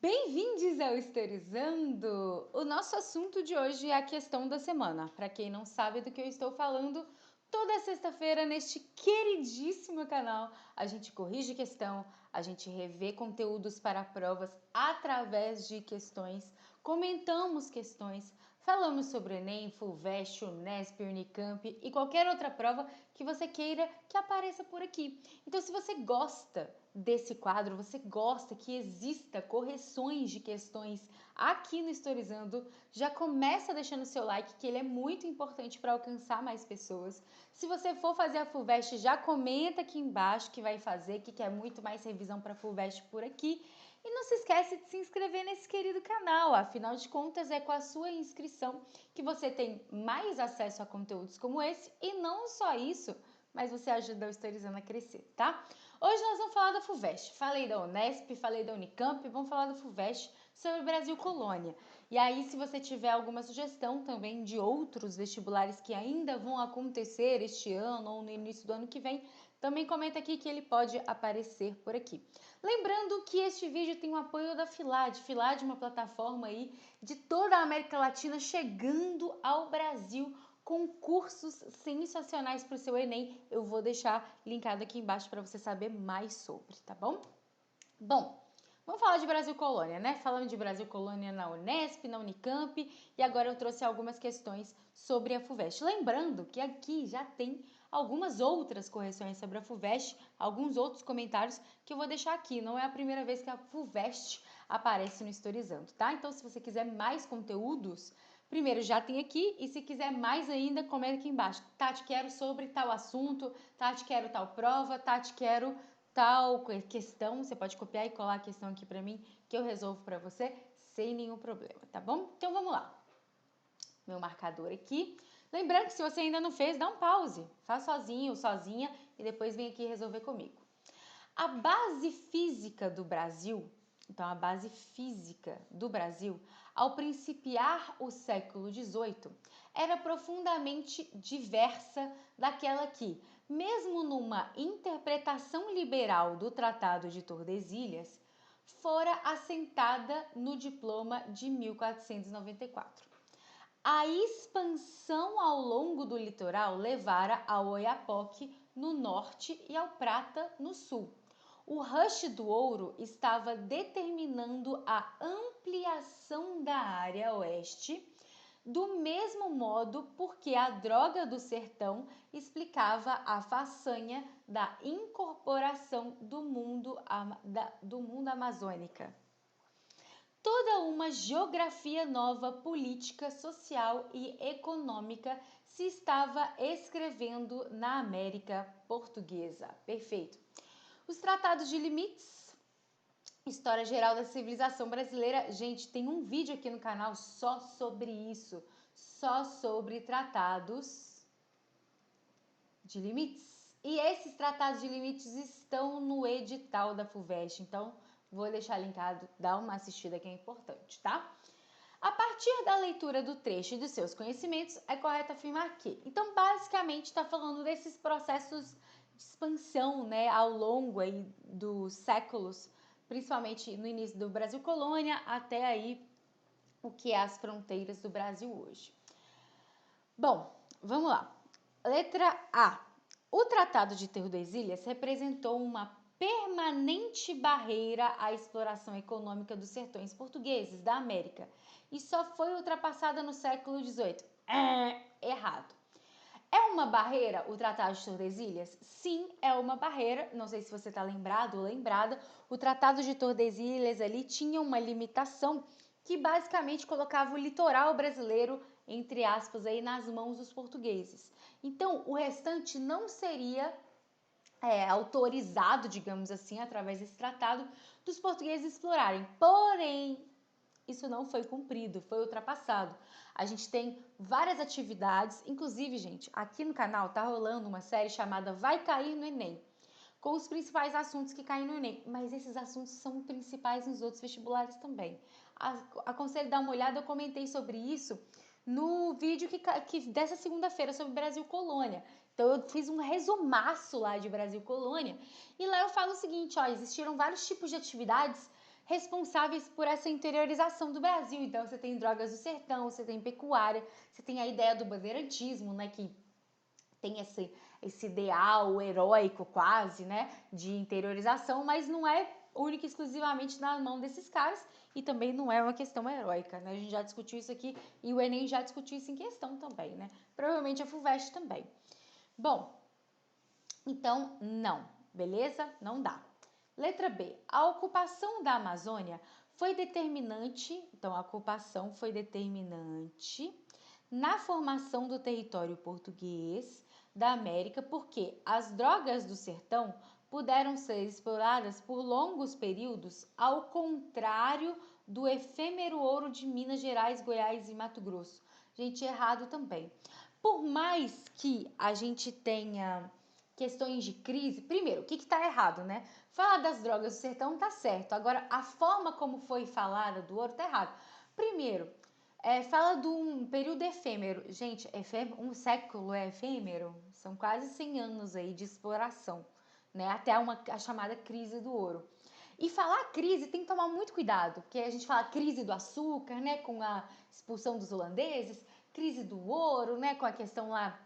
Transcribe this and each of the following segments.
Bem-vindos ao Historizando! O nosso assunto de hoje é a questão da semana. Para quem não sabe do que eu estou falando, toda sexta-feira neste queridíssimo canal a gente corrige questão, a gente revê conteúdos para provas através de questões, comentamos questões, falamos sobre o Enem, FUVEST, Unesp, Unicamp e qualquer outra prova que você queira que apareça por aqui. Então, se você gosta desse quadro, você gosta que exista correções de questões aqui no Historizando, já começa deixando seu like, que ele é muito importante para alcançar mais pessoas. Se você for fazer a FUVEST, já comenta aqui embaixo que vai fazer, que quer muito mais revisão para a FUVEST por aqui. E não se esquece de se inscrever nesse querido canal, afinal de contas é com a sua inscrição que você tem mais acesso a conteúdos como esse e não só isso, mas você ajuda o Historizando a crescer, tá? Hoje nós vamos falar da FUVEST. Falei da Unesp, falei da Unicamp, vamos falar da FUVEST sobre Brasil Colônia. E aí, se você tiver alguma sugestão também de outros vestibulares que ainda vão acontecer este ano ou no início do ano que vem, também comenta aqui que ele pode aparecer por aqui. Lembrando que este vídeo tem o apoio da FILAD. FILAD é uma plataforma aí de toda a América Latina chegando ao Brasil com cursos sensacionais para o seu Enem. Eu vou deixar linkado aqui embaixo para você saber mais sobre, tá bom? Bom, vamos falar de Brasil Colônia, né? Falando de Brasil Colônia na Unesp, na Unicamp, e agora eu trouxe algumas questões sobre a FUVEST. Lembrando que aqui já tem algumas outras correções sobre a FUVEST, alguns outros comentários que eu vou deixar aqui. Não é a primeira vez que a FUVEST aparece no Historizando, tá? Então, se você quiser mais conteúdos, primeiro já tem aqui, e se quiser mais ainda, comenta aqui embaixo. Tati, quero sobre tal assunto, Tati, quero tal prova, Tati, quero tal questão. Você pode copiar e colar a questão aqui para mim, que eu resolvo para você sem nenhum problema, tá bom? Então vamos lá. Meu marcador aqui. Lembrando que se você ainda não fez, dá um pause. Faz sozinho ou sozinha e depois vem aqui resolver comigo. A base física do Brasil, então a base física do Brasil, ao principiar o século XVIII, era profundamente diversa daquela que, mesmo numa interpretação liberal do Tratado de Tordesilhas, fora assentada no diploma de 1494. A expansão ao longo do litoral levara ao Oiapoque no norte e ao Prata no sul. O rush do ouro estava determinando a ampliação da área oeste, do mesmo modo porque a droga do sertão explicava a façanha da incorporação do mundo amazônica. Toda uma geografia nova, política, social e econômica se estava escrevendo na América Portuguesa. Perfeito. Os tratados de limites, história geral da civilização brasileira. Gente, tem um vídeo aqui no canal só sobre isso, só sobre tratados de limites. E esses tratados de limites estão no edital da FUVEST, então vou deixar linkado, dá uma assistida que é importante, tá? A partir da leitura do trecho e dos seus conhecimentos, é correto afirmar que. Então, basicamente, está falando desses processos de expansão, né, ao longo aí dos séculos, principalmente no início do Brasil Colônia, até aí o que é as fronteiras do Brasil hoje. Bom, vamos lá. Letra A. O Tratado de Tordesilhas representou uma permanente barreira à exploração econômica dos sertões portugueses da América e só foi ultrapassada no século XVIII. Errado. É uma barreira o Tratado de Tordesilhas? Sim, é uma barreira. Não sei se você está lembrado ou lembrada. O Tratado de Tordesilhas ali tinha uma limitação que basicamente colocava o litoral brasileiro, entre aspas, aí nas mãos dos portugueses. Então, o restante não seria autorizado, digamos assim, através desse tratado, dos portugueses explorarem. Porém, isso não foi cumprido, foi ultrapassado. A gente tem várias atividades, inclusive, gente, aqui no canal tá rolando uma série chamada Vai Cair no Enem, com os principais assuntos que caem no Enem, mas esses assuntos são principais nos outros vestibulares também. Aconselho dar uma olhada, eu comentei sobre isso no vídeo que dessa segunda-feira sobre Brasil Colônia. Então eu fiz um resumaço lá de Brasil Colônia e lá eu falo o seguinte, ó, existiram vários tipos de atividades responsáveis por essa interiorização do Brasil. Então, você tem Drogas do Sertão, você tem Pecuária, você tem a ideia do bandeirantismo, né, que tem esse ideal heróico quase, né, de interiorização, mas não é única e exclusivamente na mão desses caras e também não é uma questão heróica, né? A gente já discutiu isso aqui e o Enem já discutiu isso em questão também, né? Provavelmente a FUVEST também. Bom, então não, beleza? Não dá. Letra B. A ocupação da Amazônia foi determinante, então a ocupação foi determinante na formação do território português da América, porque as drogas do sertão puderam ser exploradas por longos períodos, ao contrário do efêmero ouro de Minas Gerais, Goiás e Mato Grosso. Gente, errado também. Por mais que a gente tenha questões de crise, primeiro, o que está errado, né? Falar das drogas do sertão tá certo, agora a forma como foi falada do ouro tá errado. Primeiro, fala de um período efêmero. Gente, um século é efêmero? São quase 100 anos aí de exploração, né? Até a chamada crise do ouro. E falar crise tem que tomar muito cuidado, porque a gente fala crise do açúcar, né? Com a expulsão dos holandeses, crise do ouro, né? Com a questão lá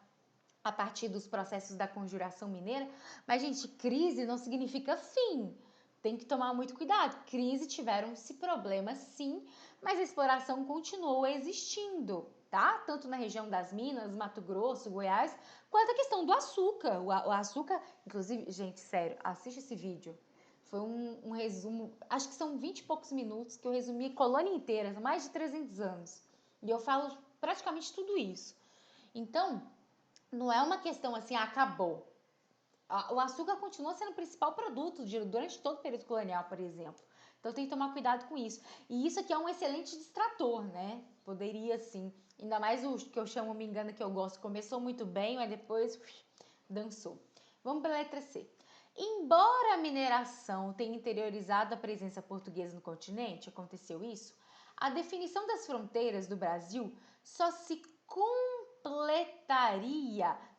a partir dos processos da conjuração mineira. Mas, gente, crise não significa fim. Tem que tomar muito cuidado. Crise tiveram-se problemas, sim, mas a exploração continuou existindo, tá? Tanto na região das Minas, Mato Grosso, Goiás, quanto a questão do açúcar. O açúcar, inclusive, gente, sério, assiste esse vídeo. Foi um resumo, acho que são 20 e poucos minutos que eu resumi a colônia inteira, mais de 300 anos. E eu falo praticamente tudo isso. Então, não é uma questão assim, acabou. O açúcar continua sendo o principal produto durante todo o período colonial, por exemplo. Então tem que tomar cuidado com isso. E isso aqui é um excelente distrator, né? Poderia sim. Ainda mais o que eu chamo, me engano, que eu gosto. Começou muito bem, mas depois dançou. Vamos para a letra C. Embora a mineração tenha interiorizado a presença portuguesa no continente, aconteceu isso, a definição das fronteiras do Brasil só se completaria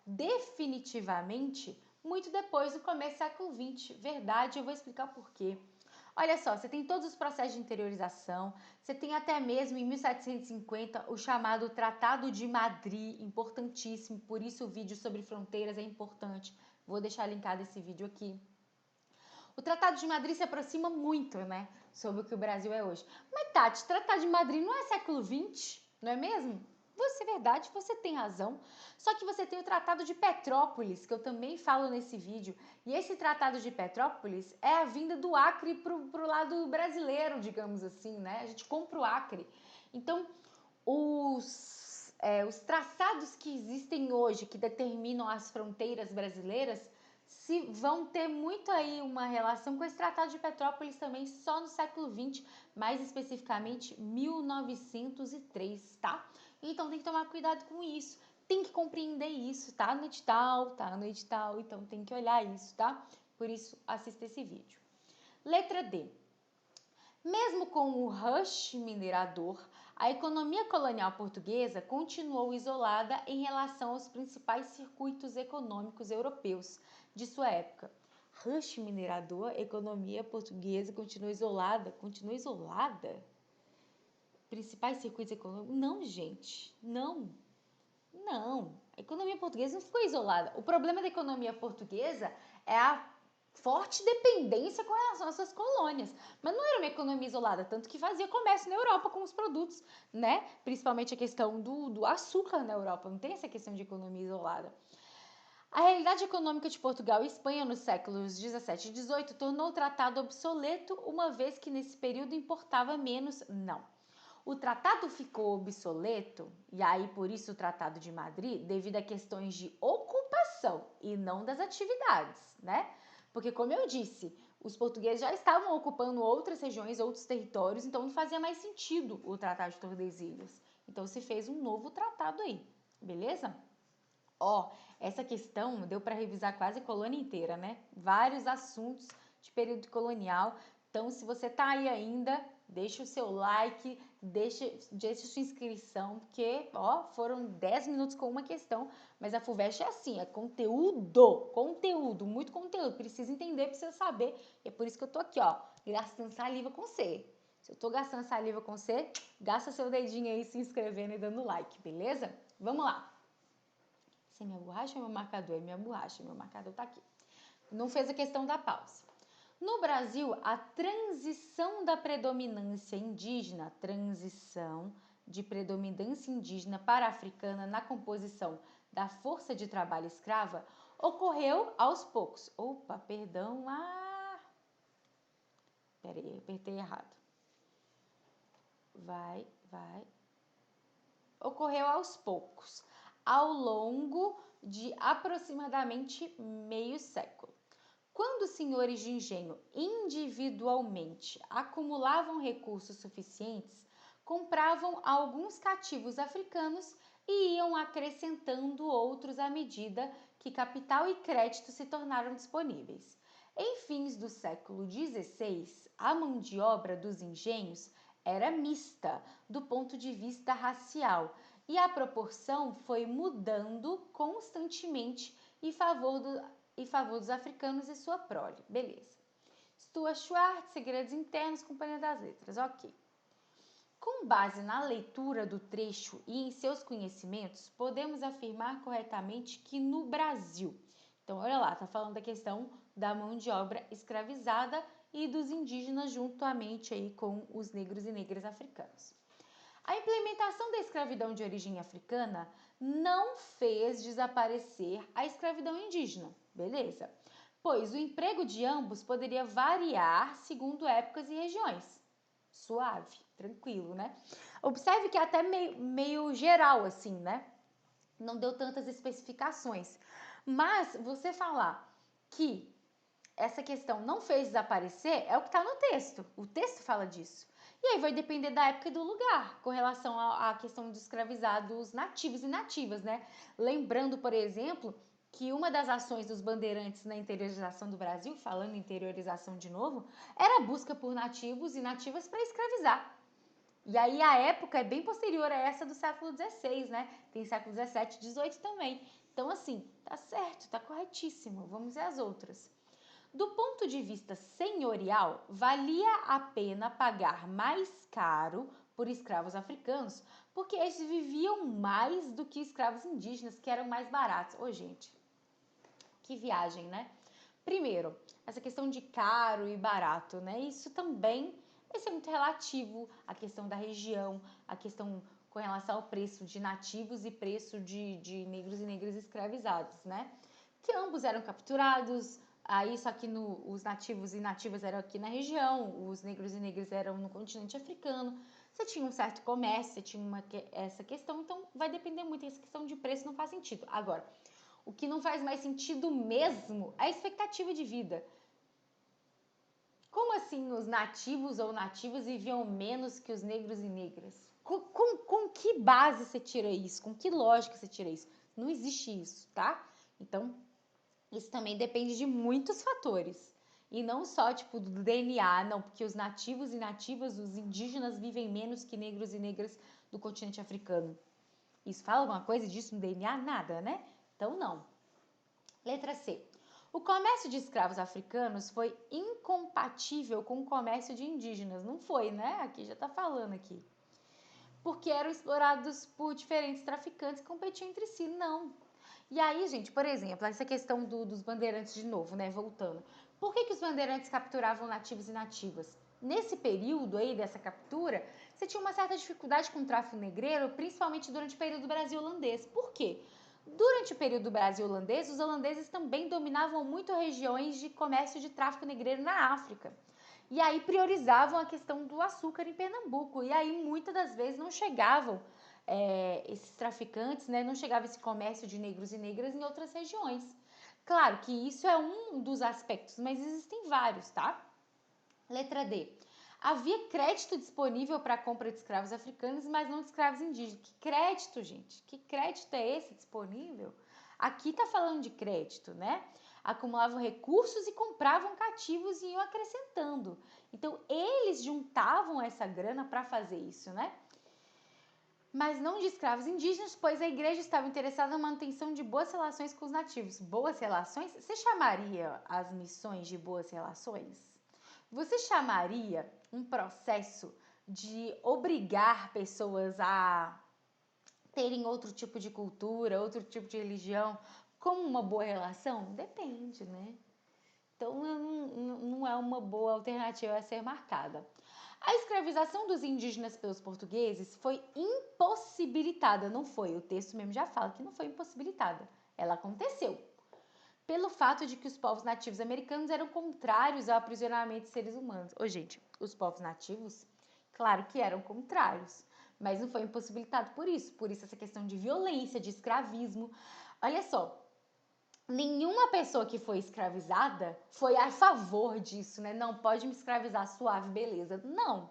definitivamente muito depois do começo do século XX. Verdade, eu vou explicar por quê. Olha só, você tem todos os processos de interiorização, você tem até mesmo em 1750 o chamado Tratado de Madrid, importantíssimo, por isso o vídeo sobre fronteiras é importante. Vou deixar linkado esse vídeo aqui. O Tratado de Madrid se aproxima muito, né, sobre o que o Brasil é hoje. Mas, Tati, Tratado de Madrid não é século XX, não é mesmo? Você é verdade, você tem razão. Só que você tem o Tratado de Petrópolis, que eu também falo nesse vídeo. E esse Tratado de Petrópolis é a vinda do Acre pro lado brasileiro, digamos assim, né? A gente compra o Acre. Então, os traçados que existem hoje, que determinam as fronteiras brasileiras, se vão ter muito aí uma relação com esse Tratado de Petrópolis também, só no século XX, mais especificamente 1903, tá? Então tem que tomar cuidado com isso, tem que compreender isso, tá no edital, então tem que olhar isso, tá? Por isso, assista esse vídeo. Letra D. Mesmo com o rush minerador, a economia colonial portuguesa continuou isolada em relação aos principais circuitos econômicos europeus de sua época. Rush minerador, economia portuguesa continua isolada? Continua isolada? Principais circuitos econômicos? Não, gente, não. Não, a economia portuguesa não ficou isolada. O problema da economia portuguesa é a forte dependência com relação às suas colônias. Mas não era uma economia isolada, tanto que fazia comércio na Europa com os produtos, né? Principalmente a questão do açúcar na Europa, não tem essa questão de economia isolada. A realidade econômica de Portugal e Espanha nos séculos 17 e 18 tornou o tratado obsoleto, uma vez que nesse período importava menos. Não. O tratado ficou obsoleto, e aí por isso o Tratado de Madrid, devido a questões de ocupação e não das atividades, né? Porque, como eu disse, os portugueses já estavam ocupando outras regiões, outros territórios, então não fazia mais sentido o Tratado de Tordesilhas. Então se fez um novo tratado aí, beleza? Ó, essa questão deu para revisar quase a colônia inteira, né? Vários assuntos de período colonial. Então, se você tá aí ainda, deixa o seu like, deixa sua inscrição, porque, ó, foram 10 minutos com uma questão, mas a FUVEST é assim, é conteúdo, muito conteúdo, precisa entender, precisa saber, e é por isso que eu tô aqui, ó, gastando saliva com você. Se eu tô gastando saliva com você, gasta seu dedinho aí se inscrevendo e dando like, beleza? Vamos lá. Essa é minha borracha ou meu marcador? É minha borracha, meu marcador tá aqui. Não fez a questão da pausa. No Brasil, a transição da predominância indígena, transição de predominância indígena para a africana na composição da força de trabalho escrava, ocorreu aos poucos. Opa, perdão, peraí, apertei errado. Vai. Ocorreu aos poucos, ao longo de aproximadamente meio século. Quando os senhores de engenho individualmente acumulavam recursos suficientes, compravam alguns cativos africanos e iam acrescentando outros à medida que capital e crédito se tornaram disponíveis. Em fins do século XVI, a mão de obra dos engenhos era mista do ponto de vista racial e a proporção foi mudando constantemente em favor dos africanos e sua prole. Beleza. Stuart Schwartz, Segredos Internos, Companhia das Letras. Ok. Com base na leitura do trecho e em seus conhecimentos, podemos afirmar corretamente que no Brasil, então olha lá, tá falando da questão da mão de obra escravizada e dos indígenas juntamente aí com os negros e negras africanos. A implementação da escravidão de origem africana não fez desaparecer a escravidão indígena, beleza? Pois o emprego de ambos poderia variar segundo épocas e regiões. Suave, tranquilo, né? Observe que é até meio geral assim, né? Não deu tantas especificações. Mas você falar que essa questão não fez desaparecer é o que está no texto. O texto fala disso. E aí vai depender da época e do lugar, com relação à questão dos escravizados nativos e nativas, né? Lembrando, por exemplo, que uma das ações dos bandeirantes na interiorização do Brasil, falando em interiorização de novo, era a busca por nativos e nativas para escravizar. E aí a época é bem posterior a essa do século XVI, né? Tem século XVII, XVIII também. Então, assim, tá certo, tá corretíssimo. Vamos ver as outras. Do ponto de vista senhorial, valia a pena pagar mais caro por escravos africanos, porque estes viviam mais do que escravos indígenas, que eram mais baratos. Ô, gente, que viagem, né? Primeiro, essa questão de caro e barato, né? Isso também vai ser muito relativo à questão da região, à questão com relação ao preço de nativos e preço de negros e negras escravizados, né? Que ambos eram capturados, aí só que os nativos e nativas eram aqui na região, os negros e negras eram no continente africano. Você tinha um certo comércio, você tinha essa questão, então vai depender muito, essa questão de preço não faz sentido. Agora, o que não faz mais sentido mesmo é a expectativa de vida. Como assim os nativos ou nativas viviam menos que os negros e negras? Com que base você tira isso? Com que lógica você tira isso? Não existe isso, tá? Então, isso também depende de muitos fatores. E não só, tipo, do DNA, não, porque os nativos e nativas, os indígenas vivem menos que negros e negras do continente africano. Isso fala alguma coisa disso no DNA? Nada, né? Então, não. Letra C. O comércio de escravos africanos foi incompatível com o comércio de indígenas. Não foi, né? Aqui já tá falando aqui. Porque eram explorados por diferentes traficantes que competiam entre si. Não. E aí, gente, por exemplo, essa questão dos bandeirantes de novo, né? Voltando. Por que os bandeirantes capturavam nativos e nativas? Nesse período aí dessa captura, você tinha uma certa dificuldade com o tráfico negreiro, principalmente durante o período do Brasil holandês. Por quê? Durante o período do Brasil holandês, os holandeses também dominavam muito regiões de comércio de tráfico negreiro na África. E aí priorizavam a questão do açúcar em Pernambuco. E aí muitas das vezes não chegavam esses traficantes, né? Não chegava esse comércio de negros e negras em outras regiões. Claro que isso é um dos aspectos, mas existem vários, tá? Letra D. Havia crédito disponível para a compra de escravos africanos, mas não de escravos indígenas. Que crédito, gente? Que crédito é esse disponível? Aqui tá falando de crédito, né? acumulavam recursos e compravam cativos e iam acrescentando. Então, eles juntavam essa grana para fazer isso, né? Mas não de escravos indígenas, pois a igreja estava interessada na manutenção de boas relações com os nativos. Boas relações? Você chamaria as missões de boas relações? Você chamaria um processo de obrigar pessoas a terem outro tipo de cultura, outro tipo de religião, como uma boa relação? Depende, né? Então, não é uma boa alternativa a ser marcada. A escravização dos indígenas pelos portugueses foi impossibilitada, não foi? O texto mesmo já fala que não foi impossibilitada. Ela aconteceu pelo fato de que os povos nativos americanos eram contrários ao aprisionamento de seres humanos. Ô, gente, os povos nativos, claro que eram contrários, mas não foi impossibilitado por isso. Por isso essa questão de violência, de escravismo. Olha só, nenhuma pessoa que foi escravizada foi a favor disso, né? Não, pode me escravizar, suave, beleza. Não.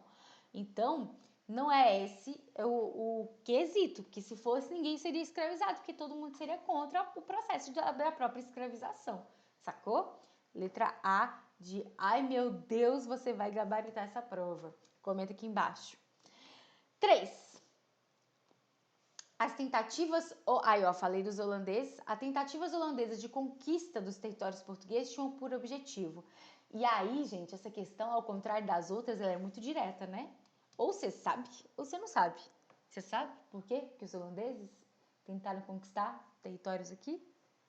Então, não é esse o quesito, que se fosse ninguém seria escravizado, porque todo mundo seria contra o processo da própria escravização, sacou? Letra A de, ai meu Deus, você vai gabaritar essa prova. Comenta aqui embaixo. 3. As tentativas, aí ó, falei dos holandeses, as tentativas holandesas de conquista dos territórios portugueses tinham por objetivo. E aí, gente, essa questão, ao contrário das outras, ela é muito direta, né? Ou você sabe, ou você não sabe. Você sabe por quê que os holandeses tentaram conquistar territórios aqui?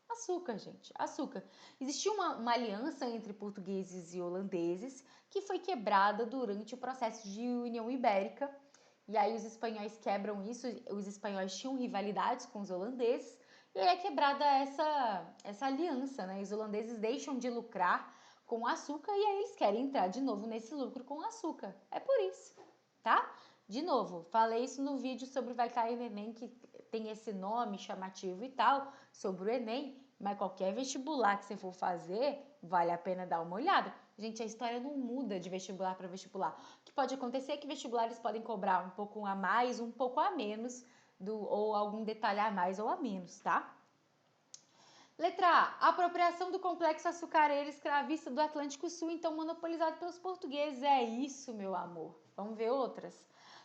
Açúcar, gente, açúcar. Existia uma aliança entre portugueses e holandeses que foi quebrada durante o processo de União Ibérica. E aí os espanhóis quebram isso, os espanhóis tinham rivalidades com os holandeses, e aí é quebrada essa aliança, né? Os holandeses deixam de lucrar com o açúcar e aí eles querem entrar de novo nesse lucro com o açúcar. É por isso, tá? De novo, falei isso no vídeo sobre Vai Cair no Enem, que tem esse nome chamativo e tal, sobre o Enem, mas qualquer vestibular que você for fazer, vale a pena dar uma olhada. Gente, a história não muda de vestibular para vestibular. O que pode acontecer é que vestibulares podem cobrar um pouco a mais, um pouco a menos, ou algum detalhe a mais ou a menos, tá? Letra A. Apropriação do complexo açucareiro escravista do Atlântico Sul, então monopolizado pelos portugueses. É isso, meu amor. Vamos ver outras.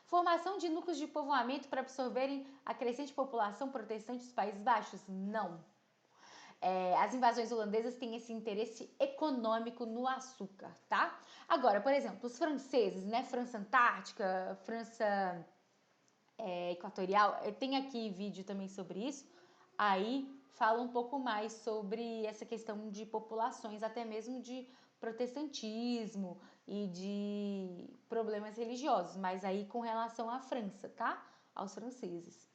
Formação de núcleos de povoamento para absorverem a crescente população protestante dos Países Baixos? Não. As invasões holandesas têm esse interesse econômico no açúcar, tá? Agora, por exemplo, os franceses, né? França Antártica, França Equatorial, tem aqui vídeo também sobre isso. Aí fala um pouco mais sobre essa questão de populações, até mesmo de protestantismo e de problemas religiosos, mas aí com relação à França, tá? Aos franceses.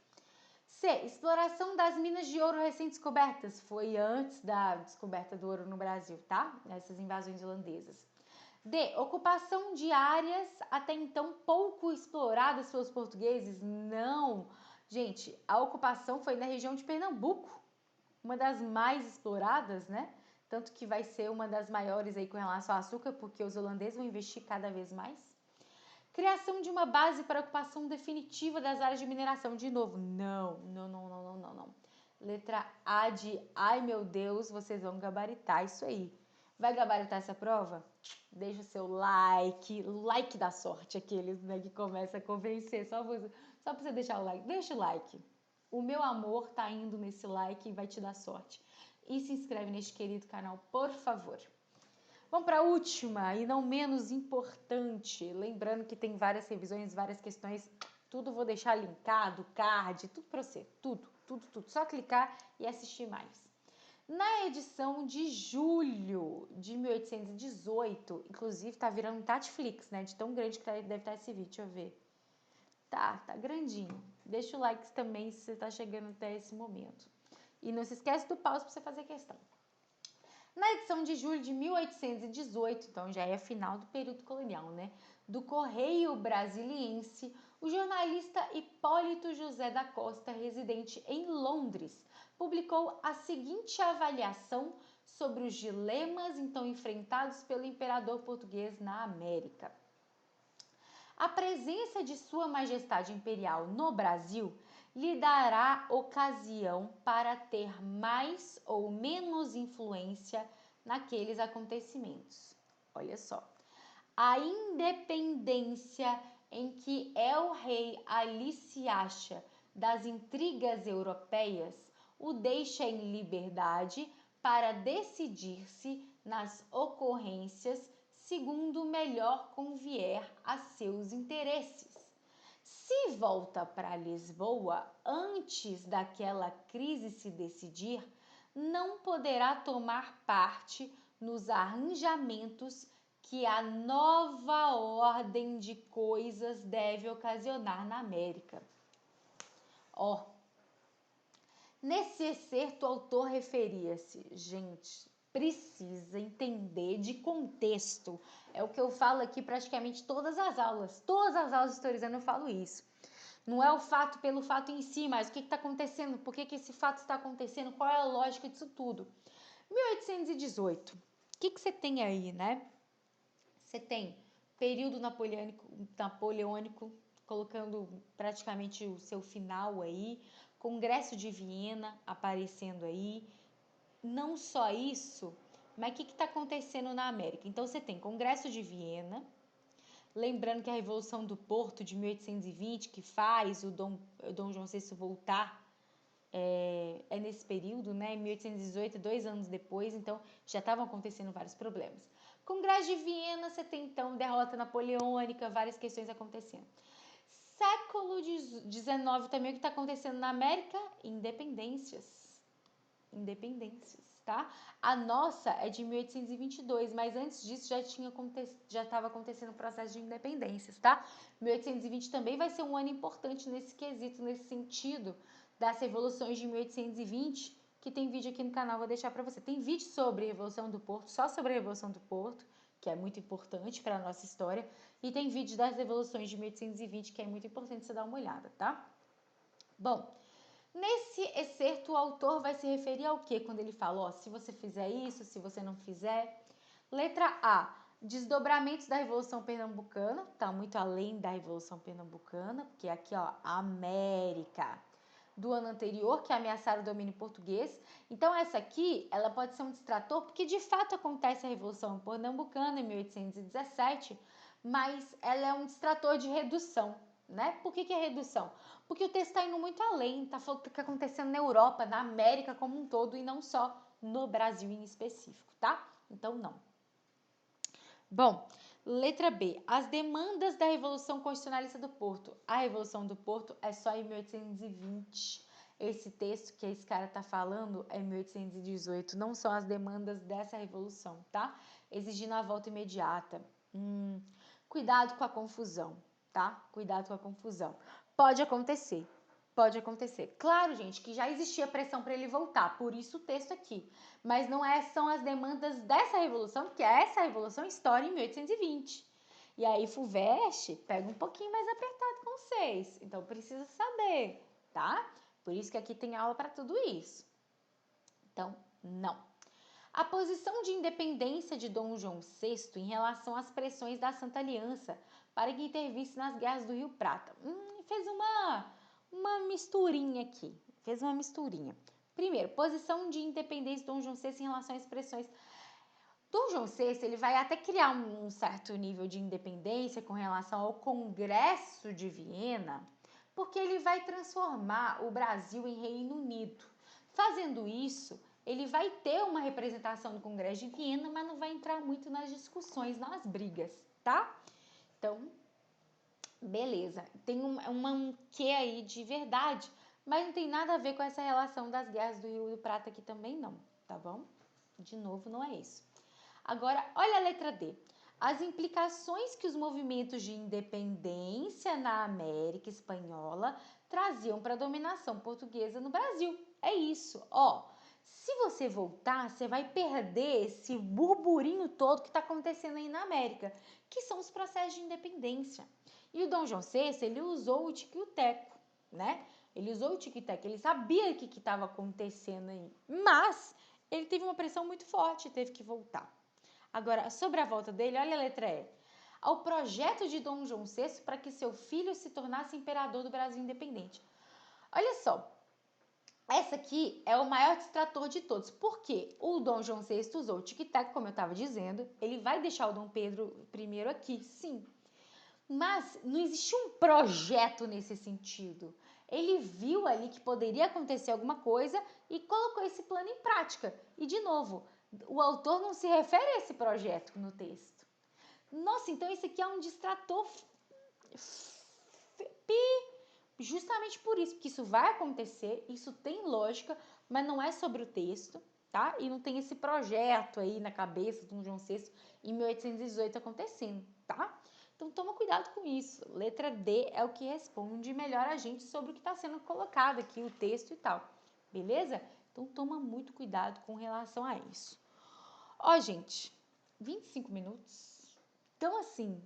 C. Exploração das minas de ouro recém-descobertas. Foi antes da descoberta do ouro no Brasil, tá? Essas invasões holandesas. D. Ocupação de áreas até então pouco exploradas pelos portugueses. Não. Gente, a ocupação foi na região de Pernambuco, uma das mais exploradas, né? Tanto que vai ser uma das maiores aí com relação ao açúcar, porque os holandeses vão investir cada vez mais. Criação de uma base para ocupação definitiva das áreas de mineração. De novo, não. Letra A de, ai meu Deus, vocês vão gabaritar isso aí. Vai gabaritar essa prova? Deixa o seu like da sorte, aqueles, né, que começa a convencer, só pra você deixar o like. Deixa o like. O meu amor tá indo nesse like e vai te dar sorte. E se inscreve neste querido canal, por favor. Vamos para a última e não menos importante. Lembrando que tem várias revisões, várias questões. Tudo vou deixar linkado, card, tudo para você. Tudo. Só clicar e assistir mais. Na edição de julho de 1818, inclusive tá virando um Netflix, né? De tão grande que deve estar esse vídeo, deixa eu ver. Tá grandinho. Deixa o like também se você tá chegando até esse momento. E não se esquece do pause para você fazer questão. Na edição de julho de 1818, então já é final do período colonial, né? Do Correio Brasiliense, o jornalista Hipólito José da Costa, residente em Londres, publicou a seguinte avaliação sobre os dilemas então enfrentados pelo imperador português na América. A presença de Sua Majestade Imperial no Brasil lhe dará ocasião para ter mais ou menos influência naqueles acontecimentos. Olha só, a independência em que el-rei Ali se acha das intrigas europeias o deixa em liberdade para decidir-se nas ocorrências segundo melhor convier a seus interesses. Se volta para Lisboa antes daquela crise se decidir, não poderá tomar parte nos arranjamentos que a nova ordem de coisas deve ocasionar na América. Ó, nesse excerto o autor referia-se, gente, precisa entender de contexto. É o que eu falo aqui praticamente todas as aulas historizando eu falo isso. Não é o fato pelo fato em si, mas o que está acontecendo, por que esse fato está acontecendo, qual é a lógica disso tudo. 1818, o que você tem aí, né? Você tem período napoleônico, colocando praticamente o seu final aí, Congresso de Viena aparecendo aí. Não só isso, mas o que está acontecendo na América? Então, você tem Congresso de Viena, lembrando que a Revolução do Porto de 1820, que faz o Dom João VI voltar, é nesse período, né? Em 1818, 2 anos depois, então já estavam acontecendo vários problemas. Congresso de Viena, você tem então derrota napoleônica, várias questões acontecendo. Século XIX também, o que está acontecendo na América? Independências, tá? A nossa é de 1822, mas antes disso já estava acontecendo o processo de independências, tá? 1820 também vai ser um ano importante nesse quesito, nesse sentido das revoluções de 1820, que tem vídeo aqui no canal, vou deixar para você. Tem vídeo sobre a Revolução do Porto, só sobre a Revolução do Porto, que é muito importante para a nossa história, e tem vídeo das revoluções de 1820, que é muito importante você dar uma olhada, tá? Bom, nesse excerto, o autor vai se referir ao que quando ele fala, ó, se você fizer isso, se você não fizer. Letra A, desdobramentos da Revolução Pernambucana, tá muito além da Revolução Pernambucana, porque aqui, ó, América, do ano anterior, que ameaçaram o domínio português. Então, essa aqui, ela pode ser um distrator, porque de fato acontece a Revolução Pernambucana em 1817, mas ela é um distrator de redução, né? Por que é redução? Porque o texto está indo muito além, está falando o que está acontecendo na Europa, na América como um todo, e não só no Brasil em específico, tá? Então, não. Bom, letra B. As demandas da Revolução Constitucionalista do Porto. A Revolução do Porto é só em 1820. Esse texto que esse cara tá falando é 1818. Não são as demandas dessa revolução, tá? Exigindo a volta imediata. Cuidado com a confusão, tá? Cuidado com a confusão. Pode acontecer. Pode acontecer. Claro, gente, que já existia pressão para ele voltar, por isso o texto aqui. Mas não são as demandas dessa revolução, porque essa revolução estoura em 1820. E aí FUVEST pega um pouquinho mais apertado com vocês. Então precisa saber, tá? Por isso que aqui tem aula para tudo isso. Então, não. A posição de independência de Dom João VI em relação às pressões da Santa Aliança para que intervisse nas guerras do Rio Prata. Fez uma misturinha aqui. Fez uma misturinha. Primeiro, posição de independência de Dom João VI em relação às pressões. Dom João VI, ele vai até criar um certo nível de independência com relação ao Congresso de Viena, porque ele vai transformar o Brasil em Reino Unido. Fazendo isso, ele vai ter uma representação no Congresso de Viena, mas não vai entrar muito nas discussões, nas brigas, tá? Então, beleza. Tem um quê aí de verdade, mas não tem nada a ver com essa relação das guerras do Rio do Prata aqui também não, tá bom? De novo, não é isso. Agora, olha a letra D. As implicações que os movimentos de independência na América Espanhola traziam para a dominação portuguesa no Brasil. É isso, ó. Se você voltar, você vai perder esse burburinho todo que está acontecendo aí na América, que são os processos de independência. E o Dom João VI, ele usou o tico e o teco, né? Ele usou o tico e teco, ele sabia o que estava acontecendo aí, mas ele teve uma pressão muito forte e teve que voltar. Agora, sobre a volta dele, olha a letra E. Ao projeto de Dom João VI para que seu filho se tornasse imperador do Brasil independente. Olha só, essa aqui é o maior distrator de todos. Por quê? O Dom João VI usou o tic-tac, como eu estava dizendo. Ele vai deixar o Dom Pedro I aqui, sim. Mas não existe um projeto nesse sentido. Ele viu ali que poderia acontecer alguma coisa e colocou esse plano em prática. E, de novo, o autor não se refere a esse projeto no texto. Nossa, então esse aqui é um distrator justamente por isso, porque isso vai acontecer, isso tem lógica, mas não é sobre o texto, tá? E não tem esse projeto aí na cabeça do João VI em 1818 acontecendo, tá? Então toma cuidado com isso. Letra D é o que responde melhor a gente sobre o que está sendo colocado aqui, o texto e tal, beleza? Então toma muito cuidado com relação a isso. Ó, gente, 25 minutos. Então, assim,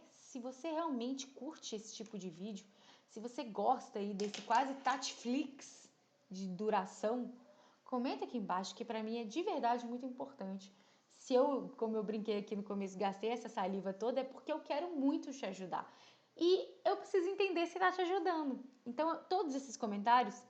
se você realmente curte esse tipo de vídeo, se você gosta aí desse quase Tatflix de duração, comenta aqui embaixo, que para mim é de verdade muito importante. Se eu, como eu brinquei aqui no começo, gastei essa saliva toda, é porque eu quero muito te ajudar. E eu preciso entender se está te ajudando. Então, todos esses comentários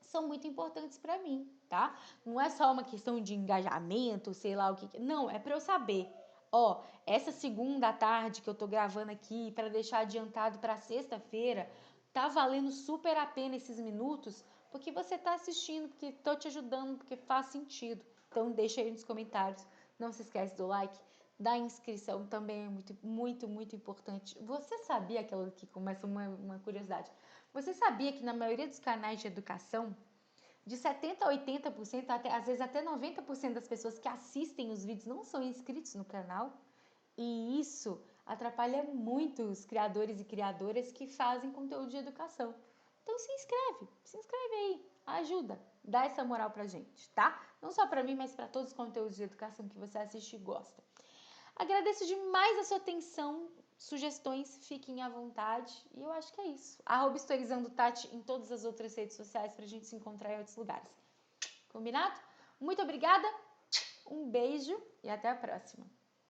são muito importantes para mim, tá? Não é só uma questão de engajamento, sei lá o que. Não, é para eu saber. Ó, essa segunda à tarde que eu tô gravando aqui para deixar adiantado para sexta-feira, tá valendo super a pena esses minutos, porque você tá assistindo, porque tô te ajudando, porque faz sentido. Então deixa aí nos comentários. Não se esquece do like, da inscrição também é muito importante. Você sabia, aquela que começa uma curiosidade, você sabia que na maioria dos canais de educação, de 70% a 80%, às vezes até 90% das pessoas que assistem os vídeos não são inscritos no canal? E isso atrapalha muito os criadores e criadoras que fazem conteúdo de educação. Então se inscreve aí, ajuda, dá essa moral pra gente, tá? Não só pra mim, mas pra todos os conteúdos de educação que você assiste e gosta. Agradeço demais a sua atenção, sugestões, fiquem à vontade. E eu acho que é isso. @historizando Tati em todas as outras redes sociais pra gente se encontrar em outros lugares. Combinado? Muito obrigada, um beijo e até a próxima.